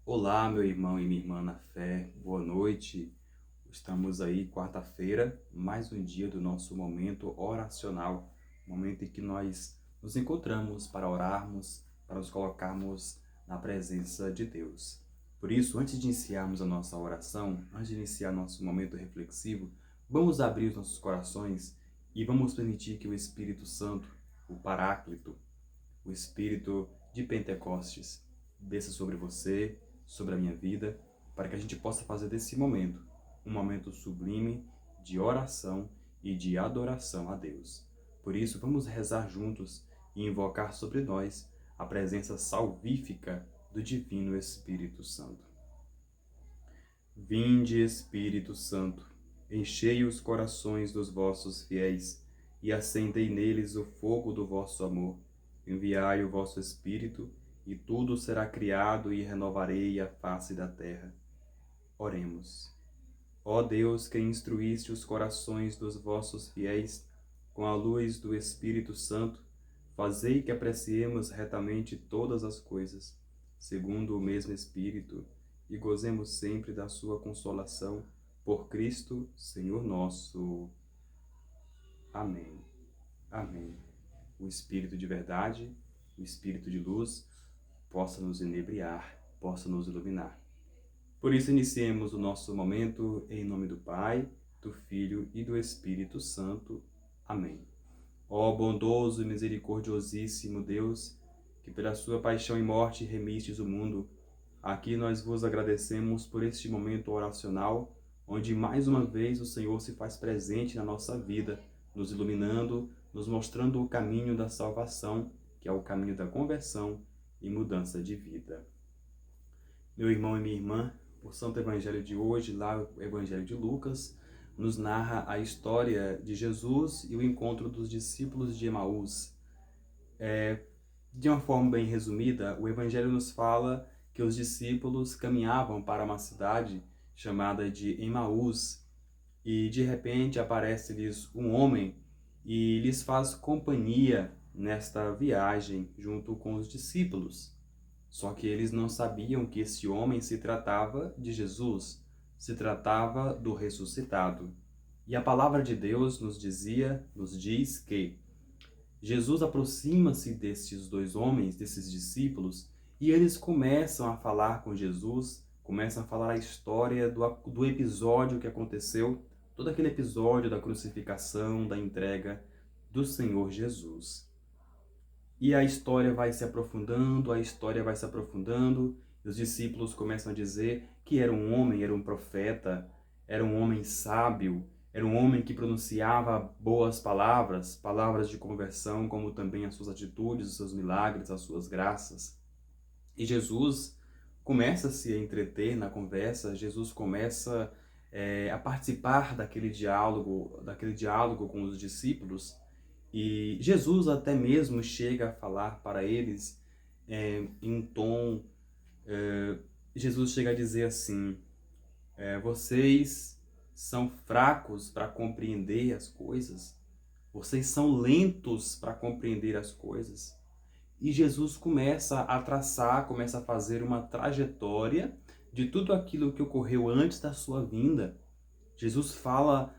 Olá, meu irmão e minha irmã na fé, boa noite. Estamos aí, quarta-feira, mais um dia do nosso momento oracional, momento em que nós nos encontramos para orarmos, para nos colocarmos na presença de Deus. Por isso, antes de iniciarmos a nossa oração, antes de iniciar nosso momento reflexivo, vamos abrir os nossos corações e vamos permitir que o Espírito Santo, o Paráclito, o Espírito de Pentecostes, desça sobre você, sobre a minha vida, para que a gente possa fazer desse momento um momento sublime de oração e de adoração a Deus. Por isso, vamos rezar juntos e invocar sobre nós a presença salvífica do Divino Espírito Santo. Vinde, Espírito Santo, enchei os corações dos vossos fiéis e acendei neles o fogo do vosso amor. Enviai o vosso Espírito, e tudo será criado, e renovarei a face da terra. Oremos. Ó Deus, que instruíste os corações dos vossos fiéis com a luz do Espírito Santo, fazei que apreciemos retamente todas as coisas, segundo o mesmo Espírito, e gozemos sempre da sua consolação, por Cristo, Senhor nosso. Amém. Amém. O Espírito de verdade, o Espírito de luz, possa nos inebriar, possa nos iluminar. Por isso, iniciemos o nosso momento em nome do Pai, do Filho e do Espírito Santo. Amém. Ó bondoso e misericordiosíssimo Deus, que pela sua paixão e morte remistes o mundo, aqui nós vos agradecemos por este momento oracional, onde mais uma vez o Senhor se faz presente na nossa vida, nos iluminando, nos mostrando o caminho da salvação, que é o caminho da conversão e mudança de vida. Meu irmão e minha irmã, o Santo Evangelho de hoje, lá o Evangelho de Lucas, nos narra a história de Jesus e o encontro dos discípulos de Emaús. De uma forma bem resumida, o Evangelho nos fala que os discípulos caminhavam para uma cidade chamada de Emaús e de repente aparece-lhes um homem e lhes faz companhia nesta viagem junto com os discípulos. Só que eles não sabiam que esse homem se tratava de Jesus, se tratava do ressuscitado. E a palavra de Deus nos diz que Jesus aproxima-se desses dois homens, desses discípulos, e eles começam a falar com Jesus, começam a falar a história do episódio que aconteceu, todo aquele episódio da crucificação, da entrega do Senhor Jesus. E a história vai se aprofundando, e os discípulos começam a dizer que era um homem, era um profeta, era um homem sábio, era um homem que pronunciava boas palavras, palavras de conversão, como também as suas atitudes, os seus milagres, as suas graças. E Jesus começa a se entreter na conversa, Jesus começa a participar daquele diálogo com os discípulos, e Jesus até mesmo chega a falar para eles em um tom, Jesus chega a dizer assim, vocês são fracos para compreender as coisas, vocês são lentos para compreender as coisas. E Jesus começa a traçar, começa a fazer uma trajetória de tudo aquilo que ocorreu antes da sua vinda. Jesus fala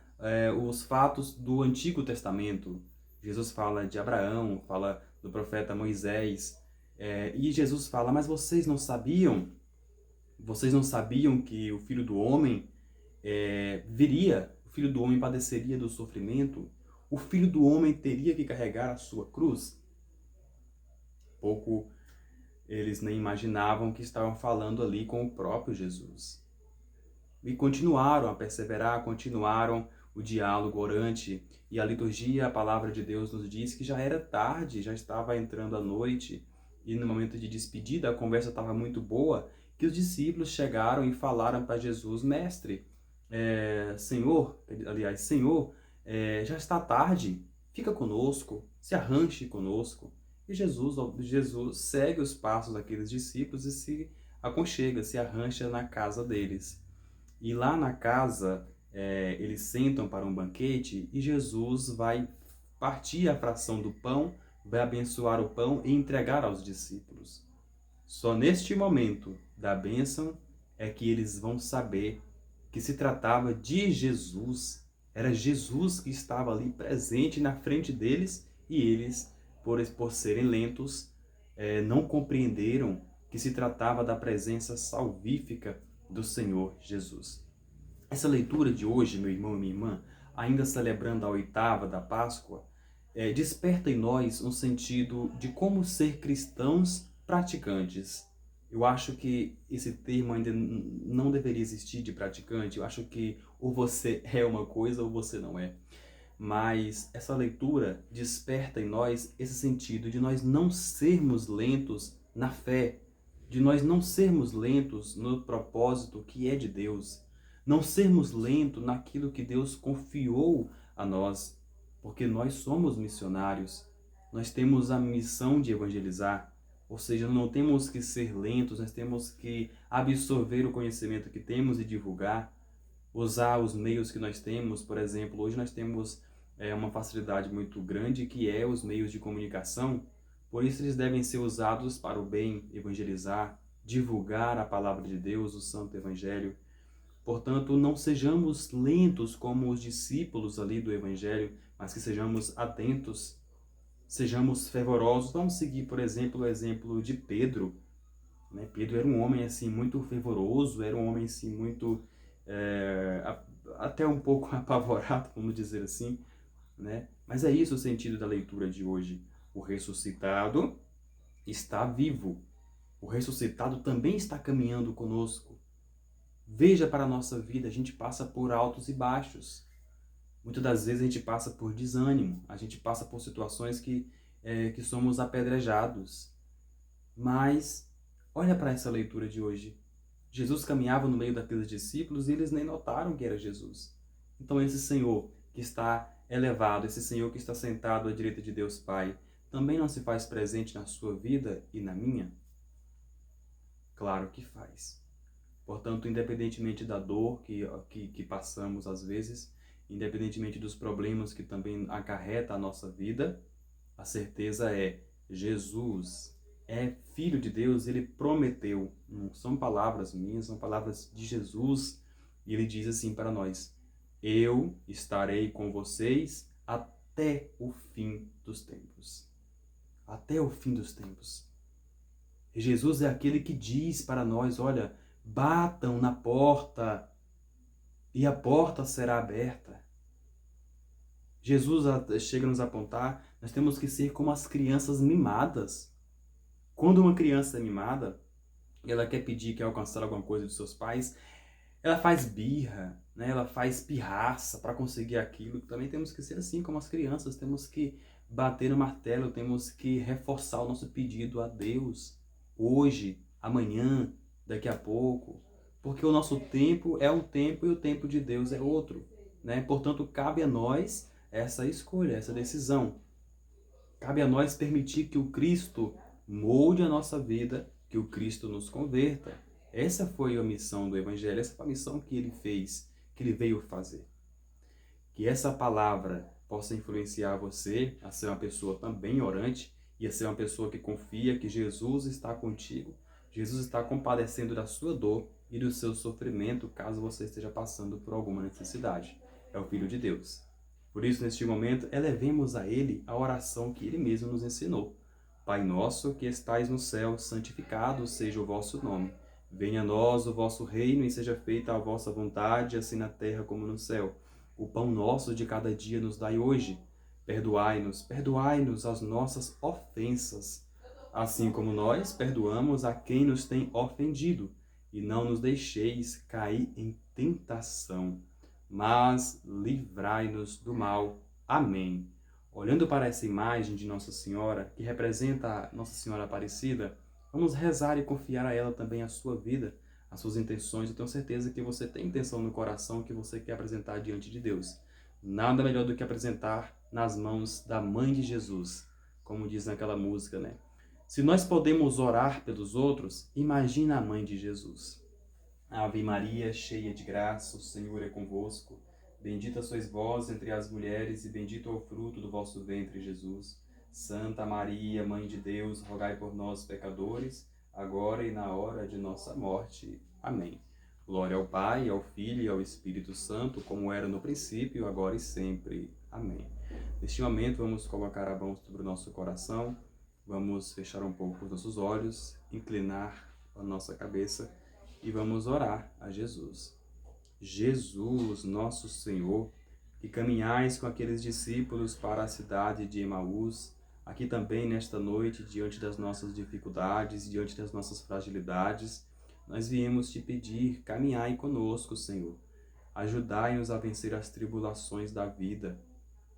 os fatos do Antigo Testamento. Jesus fala de Abraão, fala do profeta Moisés. E Jesus fala, mas vocês não sabiam? Vocês não sabiam que o Filho do Homem viria? O Filho do Homem padeceria do sofrimento? O Filho do Homem teria que carregar a sua cruz? Pouco eles nem imaginavam que estavam falando ali com o próprio Jesus. E continuaram a perseverar, continuaram o diálogo orante. E a liturgia, a palavra de Deus nos diz que já era tarde, já estava entrando a noite. E no momento de despedida, a conversa estava muito boa, que os discípulos chegaram e falaram para Jesus, Mestre, Senhor, já está tarde, fica conosco, se arranche conosco. E Jesus segue os passos daqueles discípulos e se aconchega, se arrancha na casa deles. E lá na casa, eles sentam para um banquete e Jesus vai partir a fração do pão, vai abençoar o pão e entregar aos discípulos. Só neste momento da bênção é que eles vão saber que se tratava de Jesus. Era Jesus que estava ali presente na frente deles e eles, por serem lentos, não compreenderam que se tratava da presença salvífica do Senhor Jesus. Essa leitura de hoje, meu irmão e minha irmã, ainda celebrando a oitava da Páscoa, desperta em nós um sentido de como ser cristãos praticantes. Eu acho que esse termo ainda não deveria existir de praticante. Eu acho que ou você é uma coisa ou você não é. Mas essa leitura desperta em nós esse sentido de nós não sermos lentos na fé, de nós não sermos lentos no propósito que é de Deus, não sermos lentos naquilo que Deus confiou a nós, porque nós somos missionários, nós temos a missão de evangelizar, ou seja, não temos que ser lentos, nós temos que absorver o conhecimento que temos e divulgar, usar os meios que nós temos. Por exemplo, hoje nós temos uma facilidade muito grande que é os meios de comunicação, por isso eles devem ser usados para o bem, evangelizar, divulgar a palavra de Deus, o Santo Evangelho. Portanto, não sejamos lentos como os discípulos ali do Evangelho, mas que sejamos atentos, sejamos fervorosos. Vamos seguir, por exemplo, o exemplo de Pedro. Né? Pedro era um homem assim muito fervoroso, era um homem assim muito até um pouco apavorado, vamos dizer assim, né? Mas é isso o sentido da leitura de hoje. O ressuscitado está vivo. O ressuscitado também está caminhando conosco. Veja para a nossa vida, a gente passa por altos e baixos. Muitas das vezes a gente passa por desânimo, a gente passa por situações que somos apedrejados. Mas olha para essa leitura de hoje. Jesus caminhava no meio daqueles discípulos e eles nem notaram que era Jesus. Então esse Senhor que está elevado, esse Senhor que está sentado à direita de Deus Pai, também não se faz presente na sua vida e na minha? Claro que faz. Portanto, independentemente da dor que passamos às vezes, independentemente dos problemas que também acarreta a nossa vida, a certeza é: Jesus é Filho de Deus, ele prometeu. Não são palavras minhas, são palavras de Jesus. E ele diz assim para nós: eu estarei com vocês até o fim dos tempos. Até o fim dos tempos. E Jesus é aquele que diz para nós: olha, batam na porta e a porta será aberta. Jesus chega a nos apontar, nós temos que ser como as crianças mimadas. Quando uma criança é mimada, ela quer pedir, quer alcançar alguma coisa dos seus pais, ela faz birra, né? Ela faz pirraça para conseguir aquilo. Também temos que ser assim como as crianças, temos que bater no martelo, temos que reforçar o nosso pedido a Deus, hoje, amanhã, daqui a pouco, porque o nosso tempo é um tempo e o tempo de Deus é outro, né? Portanto, cabe a nós essa escolha, essa decisão. Cabe a nós permitir que o Cristo molde a nossa vida, que o Cristo nos converta. Essa foi a missão do Evangelho, essa foi a missão que ele fez, que ele veio fazer. Que essa palavra possa influenciar você a ser uma pessoa também orante e a ser uma pessoa que confia que Jesus está contigo, Jesus está compadecendo da sua dor e do seu sofrimento, caso você esteja passando por alguma necessidade. É o Filho de Deus. Por isso, neste momento, elevemos a Ele a oração que Ele mesmo nos ensinou. Pai nosso que estais no céu, santificado seja o vosso nome. Venha a nós o vosso reino e seja feita a vossa vontade, assim na terra como no céu. O pão nosso de cada dia nos dai hoje. Perdoai-nos as nossas ofensas, assim como nós perdoamos a quem nos tem ofendido. E não nos deixeis cair em tentação, mas livrai-nos do mal. Amém. Olhando para essa imagem de Nossa Senhora, que representa a Nossa Senhora Aparecida, vamos rezar e confiar a ela também a sua vida, as suas intenções. Eu tenho certeza que você tem intenção no coração que você quer apresentar diante de Deus. Nada melhor do que apresentar nas mãos da Mãe de Jesus, como diz naquela música, né? Se nós podemos orar pelos outros, imagina a Mãe de Jesus. Ave Maria, cheia de graça, o Senhor é convosco. Bendita sois vós entre as mulheres, e bendito é o fruto do vosso ventre, Jesus. Santa Maria, Mãe de Deus, rogai por nós, pecadores, agora e na hora de nossa morte. Amém. Glória ao Pai, ao Filho e ao Espírito Santo, como era no princípio, agora e sempre. Amém. Neste momento, vamos colocar a mão sobre o nosso coração, vamos fechar um pouco os nossos olhos, inclinar a nossa cabeça e vamos orar a Jesus. Jesus, nosso Senhor, que caminhais com aqueles discípulos para a cidade de Emaús, aqui também nesta noite, diante das nossas dificuldades, diante das nossas fragilidades, nós viemos te pedir, caminhai conosco, Senhor. Ajudai-nos a vencer as tribulações da vida.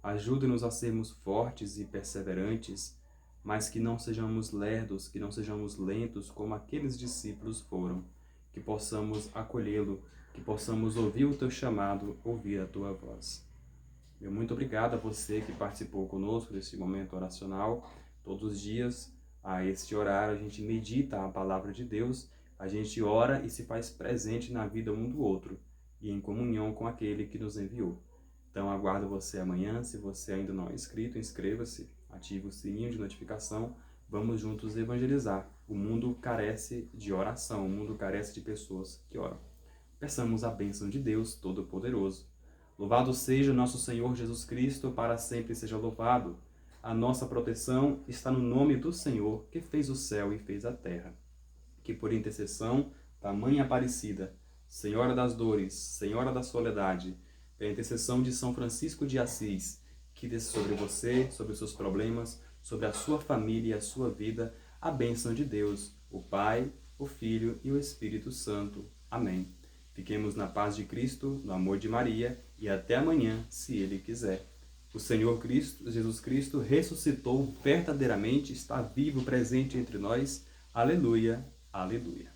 Ajude-nos a sermos fortes e perseverantes, mas que não sejamos lerdos, que não sejamos lentos como aqueles discípulos foram. Que possamos acolhê-lo, que possamos ouvir o teu chamado, ouvir a tua voz. Meu muito obrigado a você que participou conosco desse momento oracional. Todos os dias, a este horário, a gente medita a palavra de Deus, a gente ora e se faz presente na vida um do outro e em comunhão com aquele que nos enviou. Então, aguardo você amanhã. Se você ainda não é inscrito, inscreva-se, ative o sininho de notificação. Vamos juntos evangelizar. O mundo carece de oração, o mundo carece de pessoas que oram. Peçamos a bênção de Deus Todo-Poderoso. Louvado seja nosso Senhor Jesus Cristo, para sempre seja louvado. A nossa proteção está no nome do Senhor, que fez o céu e fez a terra. Que por intercessão da Mãe Aparecida, Senhora das Dores, Senhora da Soledade, pela intercessão de São Francisco de Assis, que desça sobre você, sobre os seus problemas, sobre a sua família e a sua vida, a bênção de Deus, o Pai, o Filho e o Espírito Santo. Amém. Fiquemos na paz de Cristo, no amor de Maria, e até amanhã, se Ele quiser. O Senhor Cristo, Jesus Cristo, ressuscitou verdadeiramente, está vivo, presente entre nós. Aleluia, aleluia.